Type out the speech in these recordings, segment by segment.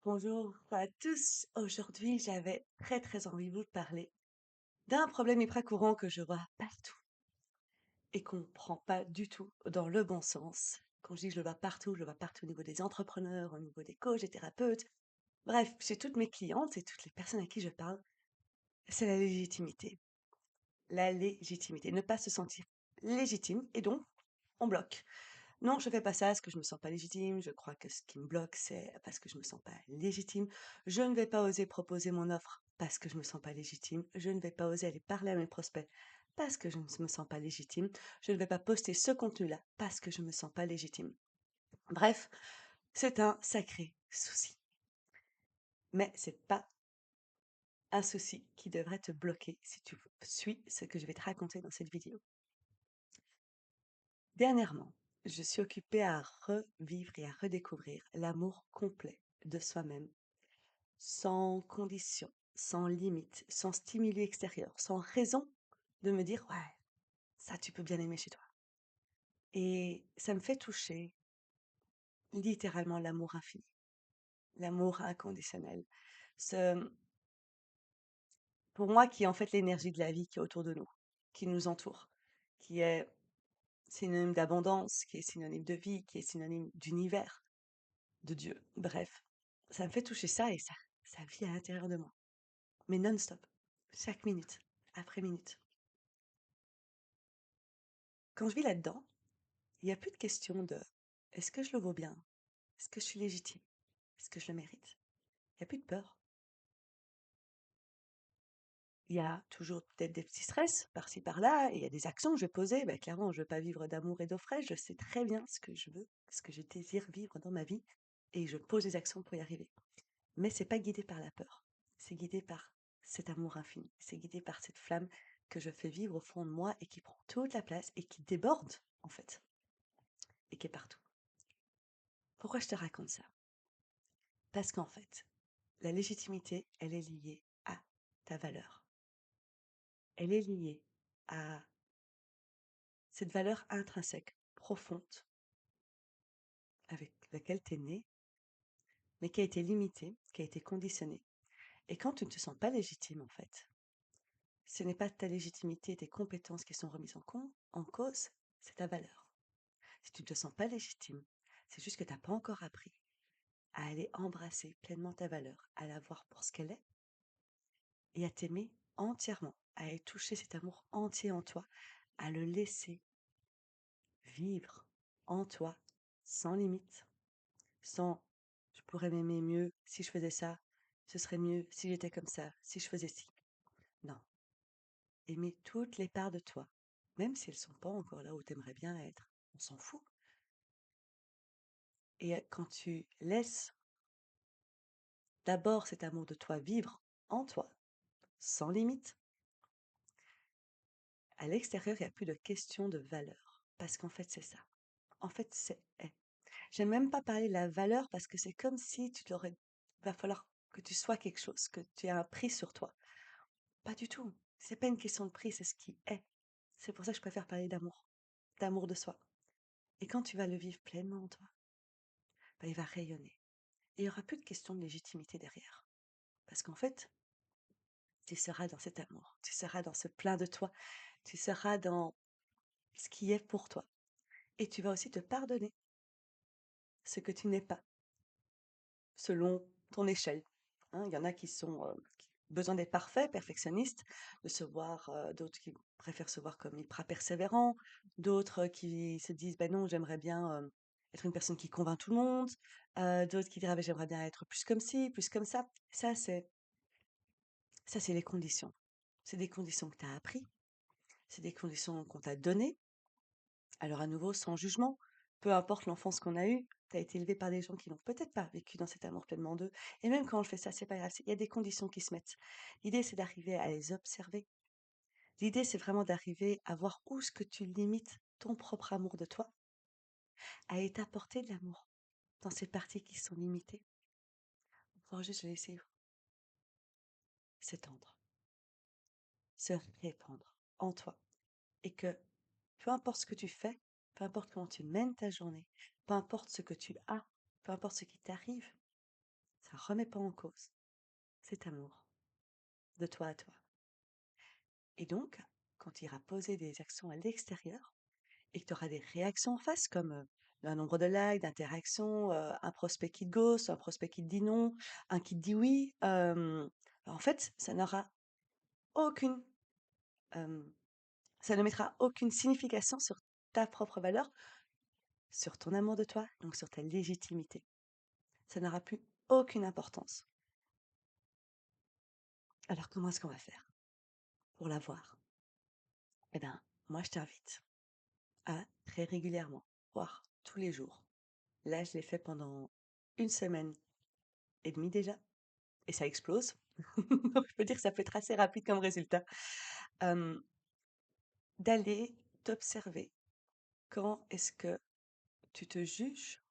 Bonjour à tous. Aujourd'hui, j'avais très très envie de vous parler d'un problème hyper courant que je vois partout et qu'on ne prend pas du tout dans le bon sens. Quand je dis que je le vois partout, je le vois partout au niveau des entrepreneurs, au niveau des coachs, des thérapeutes. Bref, chez toutes mes clientes et toutes les personnes à qui je parle, c'est la légitimité. La légitimité. Ne pas se sentir légitime et donc on bloque. Non, je fais pas ça parce que je me sens pas légitime. Je crois que ce qui me bloque, c'est parce que je me sens pas légitime. Je ne vais pas oser proposer mon offre parce que je me sens pas légitime. Je ne vais pas oser aller parler à mes prospects parce que je ne me sens pas légitime. Je ne vais pas poster ce contenu-là parce que je me sens pas légitime. Bref, c'est un sacré souci. Mais c'est pas un souci qui devrait te bloquer si tu suis ce que je vais te raconter dans cette vidéo. Dernièrement, je suis occupée à revivre et à redécouvrir l'amour complet de soi-même, sans condition, sans limite, sans stimuli extérieur, sans raison de me dire ouais, ça tu peux bien aimer chez toi. Et ça me fait toucher littéralement l'amour infini, l'amour inconditionnel. Ce, pour moi, qui est en fait l'énergie de la vie qui est autour de nous, qui nous entoure, qui est synonyme d'abondance, qui est synonyme de vie, qui est synonyme d'univers, de Dieu. Bref, ça me fait toucher ça et ça vit à l'intérieur de moi. Mais non-stop, chaque minute, après minute. Quand je vis là-dedans, il n'y a plus de question de est-ce que je le vaux bien? Est-ce que je suis légitime? Est-ce que je le mérite? Il n'y a plus de peur. Il y a toujours peut-être des petits stress par-ci par-là, et il y a des actions que je vais poser. Ben, clairement, je ne veux pas vivre d'amour et d'eau fraîche. Je sais très bien ce que je veux, ce que je désire vivre dans ma vie, et je pose des actions pour y arriver. Mais c'est pas guidé par la peur. C'est guidé par cet amour infini. C'est guidé par cette flamme que je fais vivre au fond de moi et qui prend toute la place et qui déborde, en fait, et qui est partout. Pourquoi je te raconte ça? Parce qu'en fait, la légitimité, elle est liée à ta valeur. Elle est liée à cette valeur intrinsèque, profonde, avec laquelle tu es né, mais qui a été limitée, qui a été conditionnée. Et quand tu ne te sens pas légitime, en fait, ce n'est pas ta légitimité et tes compétences qui sont remises en cause, c'est ta valeur. Si tu ne te sens pas légitime, c'est juste que tu n'as pas encore appris à aller embrasser pleinement ta valeur, à la voir pour ce qu'elle est et à t'aimer entièrement, à aller toucher cet amour entier en toi, à le laisser vivre en toi sans limite, sans je pourrais m'aimer mieux si je faisais ça, ce serait mieux si j'étais comme ça, si je faisais ci. Non, aimer toutes les parts de toi, même si elles sont pas encore là où tu aimerais bien être. On s'en fout. Et quand tu laisses d'abord cet amour de toi vivre en toi, sans limite, à l'extérieur, il n'y a plus de question de valeur. Parce qu'en fait, c'est ça. En fait, c'est est. J'aime même pas parler de la valeur parce que c'est comme si tu l'aurais. Va falloir que tu sois quelque chose, que tu aies un prix sur toi. Pas du tout. C'est pas une question de prix, c'est ce qui est. C'est pour ça que je préfère parler d'amour de soi. Et quand tu vas le vivre pleinement en toi, bah, il va rayonner. Et il n'y aura plus de question de légitimité derrière. Parce qu'en fait, tu seras dans cet amour, tu seras dans ce plein de toi, tu seras dans ce qui est pour toi. Et tu vas aussi te pardonner ce que tu n'es pas, selon ton échelle. Hein, il y en a qui ont besoin d'être parfaits, perfectionnistes, de se voir, d'autres qui préfèrent se voir comme hyper persévérants, d'autres qui se disent, ben non, j'aimerais bien être une personne qui convainc tout le monde, d'autres qui diraient, ben, j'aimerais bien être plus comme ci, plus comme ça. Ça, c'est les conditions. C'est des conditions que tu as appris, c'est des conditions qu'on t'a données. Alors à nouveau, sans jugement, peu importe l'enfance qu'on a eue, tu as été élevé par des gens qui n'ont peut-être pas vécu dans cet amour pleinement d'eux. Et même quand je fais ça, c'est pas grave, il y a des conditions qui se mettent. L'idée, c'est d'arriver à les observer. L'idée, c'est vraiment d'arriver à voir où ce que tu limites ton propre amour de toi, à aller t'apporter de l'amour dans ces parties qui sont limitées, pour pouvoir juste le laisser s'étendre, se répandre en toi. Et que peu importe ce que tu fais, peu importe comment tu mènes ta journée, peu importe ce que tu as, peu importe ce qui t'arrive, Ça remet pas en cause cet amour de toi à toi. Et donc, quand tu iras poser des actions à l'extérieur et que tu auras des réactions en face, comme un nombre de likes, d'interactions, un prospect qui te ghost, un prospect qui te dit non, un qui te dit oui, en fait, aucune, euh, ça ne mettra aucune signification sur ta propre valeur, sur ton amour de toi, donc sur ta légitimité. Ça n'aura plus aucune importance. Alors, comment est-ce qu'on va faire pour l'avoir? Eh bien, moi, je t'invite à très régulièrement, voire tous les jours. Là, je l'ai fait pendant une semaine et demie déjà, et ça explose. Donc, je peux dire que ça peut être assez rapide comme résultat. Euh, D'aller t'observer. Quand est-ce que tu te juges?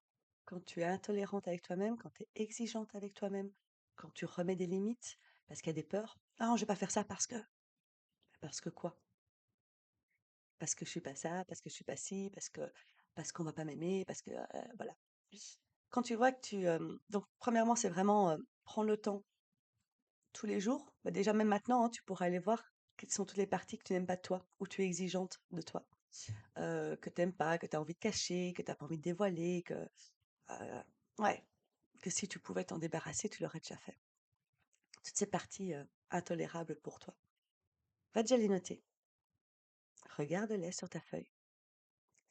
Quand tu es intolérante avec toi-même, quand tu es exigeante avec toi-même, quand tu remets des limites, parce qu'il y a des peurs. Ah, non, je vais pas faire ça parce que. Parce que quoi? Parce que je suis pas ça, parce que je suis pas ci, parce qu'on va pas m'aimer, parce que voilà. Quand tu vois que donc premièrement, c'est vraiment prendre le temps tous les jours. Bah, déjà même maintenant, hein, tu pourras aller voir quelles sont toutes les parties que tu n'aimes pas de toi, ou tu es exigeante de toi, que tu n'aimes pas, que tu as envie de cacher, que tu n'as pas envie de dévoiler, ouais, que si tu pouvais t'en débarrasser, tu l'aurais déjà fait. Toutes ces parties intolérables pour toi. Va déjà les noter. Regarde-les sur ta feuille.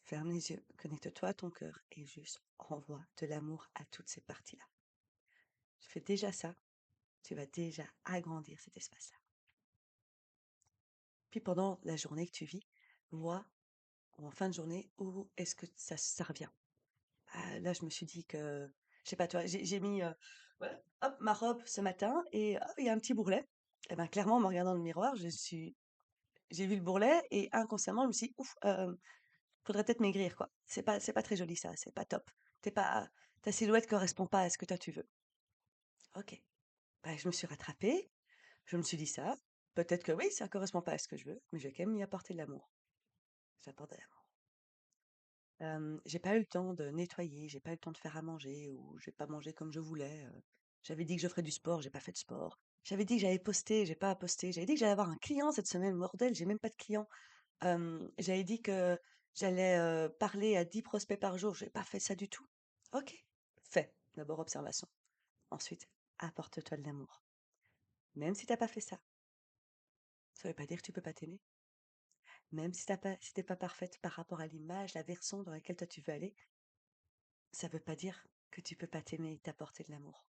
Ferme les yeux, connecte-toi à ton cœur et juste envoie de l'amour à toutes ces parties-là. Tu fais déjà ça, tu vas déjà agrandir cet espace-là. Puis pendant la journée que tu vis, vois, ou en fin de journée, où est-ce que ça revient. Ah, là, je me suis dit que, je sais pas toi, j'ai mis voilà, hop, ma robe ce matin et hop, il y a un petit bourrelet. Et ben clairement, en me regardant dans le miroir, j'ai vu le bourrelet et inconsciemment, je me suis dit, ouf, faudrait peut-être maigrir, quoi. C'est pas très joli ça, c'est pas top. Ta silhouette correspond pas à ce que toi tu veux. Ok. Bah, je me suis rattrapée, je me suis dit ça. Peut-être que oui, ça correspond pas à ce que je veux, mais je vais quand même y apporter de l'amour. J'apporte de l'amour. J'ai pas eu le temps de nettoyer, j'ai pas eu le temps de faire à manger ou j'ai pas mangé comme je voulais. J'avais dit que je ferais du sport, j'ai pas fait de sport. J'avais dit que j'allais poster, j'ai pas posté. J'avais dit que j'allais avoir un client cette semaine, bordel, j'ai même pas de client. J'avais dit que j'allais parler à 10 prospects par jour, j'ai pas fait ça du tout. Ok, fais. D'abord observation. Ensuite, apporte-toi de l'amour. Même si t'as pas fait ça, ça veut pas dire que tu peux pas t'aimer. Même si t'es pas parfaite par rapport à l'image, la version dans laquelle toi tu veux aller, ça veut pas dire que tu peux pas t'aimer et t'apporter de l'amour.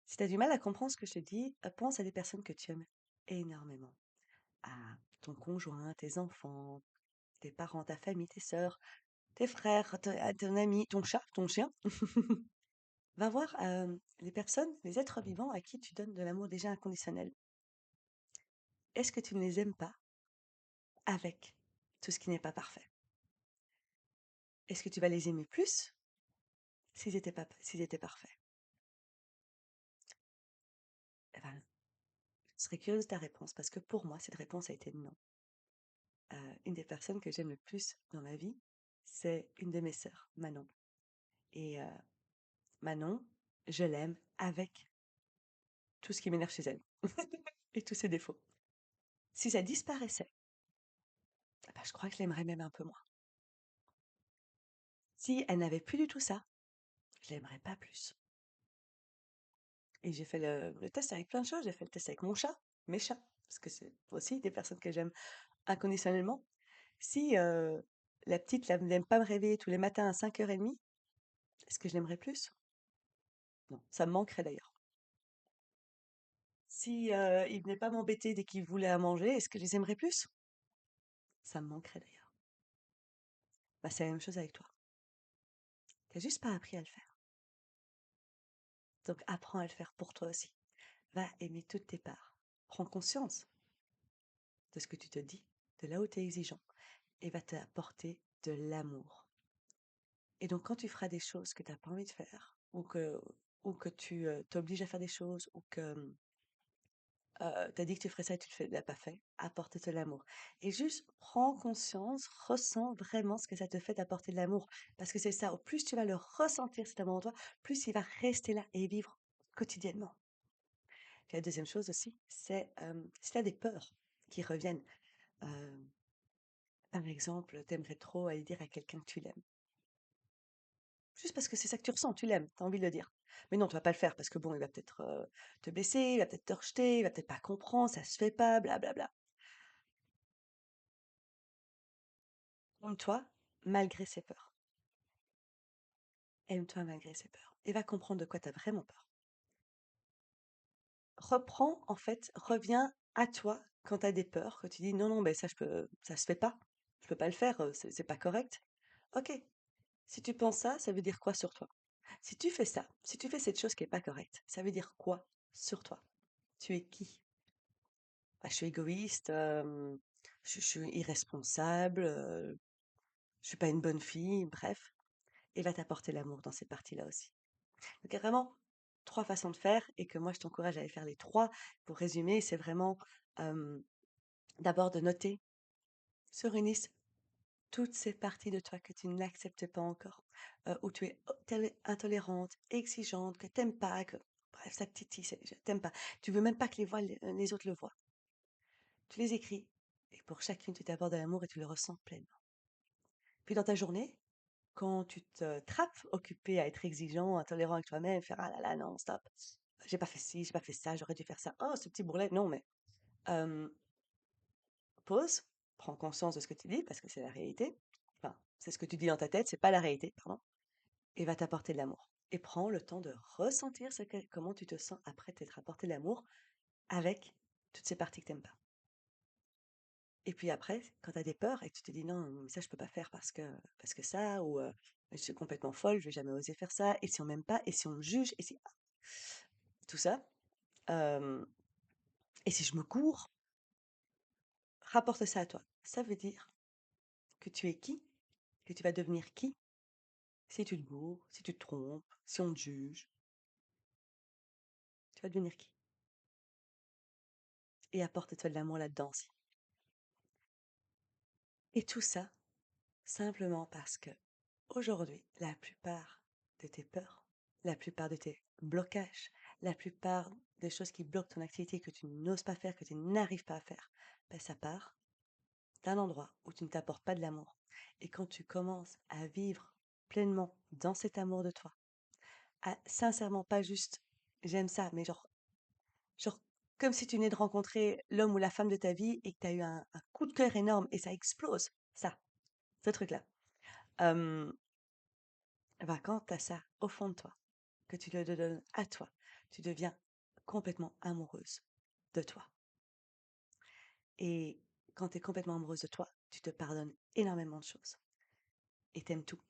Si tu as du mal à comprendre ce que je te dis, pense à des personnes que tu aimes énormément. À ton conjoint, tes enfants, tes parents, ta famille, tes sœurs, tes frères, à ton ami, ton chat, ton chien. Va voir les personnes, les êtres vivants à qui tu donnes de l'amour déjà inconditionnel. Est-ce que tu ne les aimes pas avec tout ce qui n'est pas parfait? Est-ce que tu vas les aimer plus s'ils étaient parfaits? Eh ben, je serais curieuse de ta réponse parce que pour moi, cette réponse a été non. Une des personnes que j'aime le plus dans ma vie, c'est une de mes sœurs, Manon. Et Manon, je l'aime avec tout ce qui m'énerve chez elle et tous ses défauts. Si ça disparaissait, ah bah, je crois que je l'aimerais même un peu moins. Si elle n'avait plus du tout ça, je l'aimerais pas plus. Et j'ai fait le test avec plein de choses. J'ai fait le test avec mon chat, mes chats, parce que c'est aussi des personnes que j'aime inconditionnellement. Si la petite n'aime pas me réveiller tous les matins à 5h30, est-ce que je l'aimerais plus? Non, ça me manquerait d'ailleurs. Si ils venaient pas m'embêter dès qu'ils voulaient à manger, est-ce que je les aimerais plus? Ça me manquerait d'ailleurs. Bah, c'est la même chose avec toi. T'as juste pas appris à le faire. Donc apprends à le faire pour toi aussi. Va aimer toutes tes parts. Prends conscience de ce que tu te dis, de là où tu es exigeant, et va t'apporter de l'amour. Et donc quand tu feras des choses que tu n'as pas envie de faire, ou que tu t'obliges à faire des choses, ou que tu as dit que tu ferais ça et tu ne l'as pas fait, apporte de l'amour. Et juste prends conscience, ressens vraiment ce que ça te fait d'apporter de l'amour. Parce que c'est ça, au plus tu vas le ressentir cet amour en toi, plus il va rester là et vivre quotidiennement. Puis la deuxième chose aussi, c'est si tu as des peurs qui reviennent. euh, Par exemple, t'aimerais trop aller dire à quelqu'un que tu l'aimes. Juste parce que c'est ça que tu ressens, tu l'aimes, tu as envie de le dire. Mais non, tu vas pas le faire parce que bon, il va peut-être te blesser, il va peut-être te rejeter, il va peut-être pas comprendre, ça se fait pas, blablabla. Aime-toi malgré ses peurs. Aime-toi malgré ses peurs. Et va comprendre de quoi tu as vraiment peur. Reprends, en fait, reviens à toi quand tu as des peurs, que tu dis non, non, mais ça se fait pas. Je peux pas le faire, c'est pas correct. Ok, si tu penses ça, ça veut dire quoi sur toi? Si tu fais ça, si tu fais cette chose qui est pas correcte, ça veut dire quoi sur toi? Tu es qui? Bah, je suis égoïste, je suis irresponsable, je suis pas une bonne fille, bref. Et va t'apporter l'amour dans cette partie-là aussi. Donc il y a vraiment 3 façons de faire et que moi je t'encourage à aller faire les 3. Pour résumer, c'est vraiment, hem, d'abord de noter sur une liste toutes ces parties de toi que tu n'acceptes pas encore, où tu es intolérante, exigeante, que t'aimes pas, que bref, ça te titille, tu pas. Tu veux même pas que les autres le voient. Tu les écris et pour chacune, tu t'apportes de l'amour et tu le ressens pleinement. Puis dans ta journée, quand tu te trappes occupé à être exigeant, intolérant avec toi-même, faire: «Ah là là, non, stop, j'ai pas fait ci, j'ai pas fait ça, j'aurais dû faire ça. Oh, ce petit bourrelet». Non, mais hem, pause, prends conscience de ce que tu dis parce que c'est la réalité. Enfin, c'est ce que tu dis dans ta tête, c'est pas la réalité, pardon, et va t'apporter de l'amour. Et prends le temps de ressentir comment tu te sens après t'être apporté de l'amour avec toutes ces parties que t'aimes pas. Et puis après, quand tu as des peurs et que tu te dis: «Non, mais ça je peux pas faire parce que ça» ou «Je suis complètement folle, je vais jamais oser faire ça et si on m'aime pas et si on me juge et si» tout ça, hem et si je me cours, rapporte ça à toi. Ça veut dire que tu es qui, que tu vas devenir qui si tu te gourres, si tu te trompes, si on te juge. Tu vas devenir qui? Et apporte-toi de l'amour là-dedans aussi. Et tout ça, simplement parce que aujourd'hui, la plupart de tes peurs, la plupart de tes blocages, la plupart des choses qui bloquent ton activité que tu n'oses pas faire, que tu n'arrives pas à faire, ben ça part d'un endroit où tu ne t'apportes pas de l'amour. Et quand tu commences à vivre pleinement dans cet amour de toi, à sincèrement pas juste j'aime ça, mais genre comme si tu venais de rencontrer l'homme ou la femme de ta vie et que tu as eu un coup de cœur énorme et ça explose, ça, ce truc-là. Euh, Ben, quand tu as ça au fond de toi, que tu le donnes à toi, tu deviens complètement amoureuse de toi. Et quand tu es complètement amoureuse de toi, tu te pardonnes énormément de choses et t'aimes tout.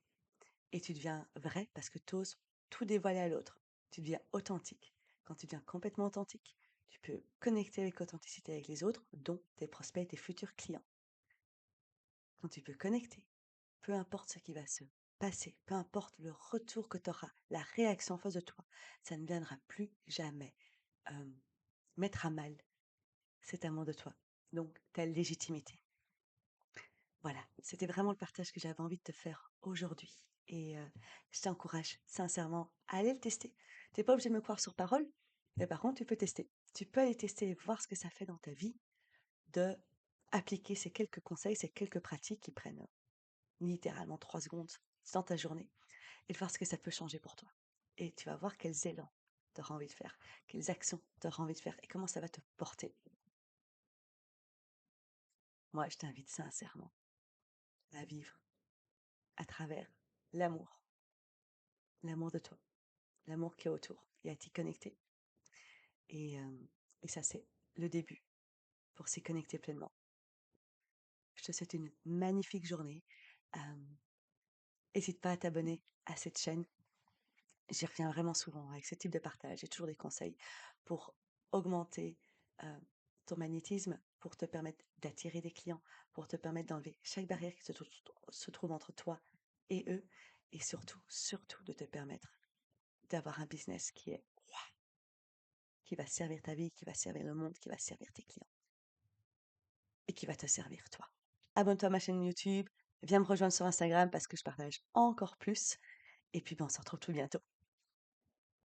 Et tu deviens vrai parce que tu oses tout dévoiler à l'autre. Tu deviens authentique. Quand tu deviens complètement authentique, tu peux connecter avec authenticité avec les autres, dont tes prospects et tes futurs clients. Quand tu peux connecter, peu importe ce qui va se passer, peu importe le retour que tu auras, la réaction en face de toi, ça ne viendra plus jamais euh, mettre à mal cet amour de toi. Donc, ta légitimité. Voilà, c'était vraiment le partage que j'avais envie de te faire aujourd'hui. Et je t'encourage sincèrement à aller le tester. Tu n'es pas obligé de me croire sur parole, mais par contre, tu peux tester. Tu peux aller tester et voir ce que ça fait dans ta vie de appliquer ces quelques conseils, ces quelques pratiques qui prennent littéralement 3 secondes dans ta journée et de voir ce que ça peut changer pour toi. Et tu vas voir quels élans tu auras envie de faire, quelles actions tu auras envie de faire et comment ça va te porter. Moi, je t'invite sincèrement à vivre à travers l'amour, l'amour de toi, l'amour qui est autour et à t'y connecter. Et, euh, et ça, c'est le début pour s'y connecter pleinement. Je te souhaite une magnifique journée. N'hésite pas à t'abonner à cette chaîne. J'y reviens vraiment souvent avec ce type de partage. J'ai toujours des conseils pour augmenter euh, ton magnétisme, pour te permettre d'attirer des clients, pour te permettre d'enlever chaque barrière qui se trouve entre toi et eux, et surtout, surtout de te permettre d'avoir un business qui va servir ta vie, qui va servir le monde, qui va servir tes clients et qui va te servir toi. Abonne-toi à ma chaîne YouTube, viens me rejoindre sur Instagram parce que je partage encore plus. Et puis, ben, on se retrouve tout bientôt.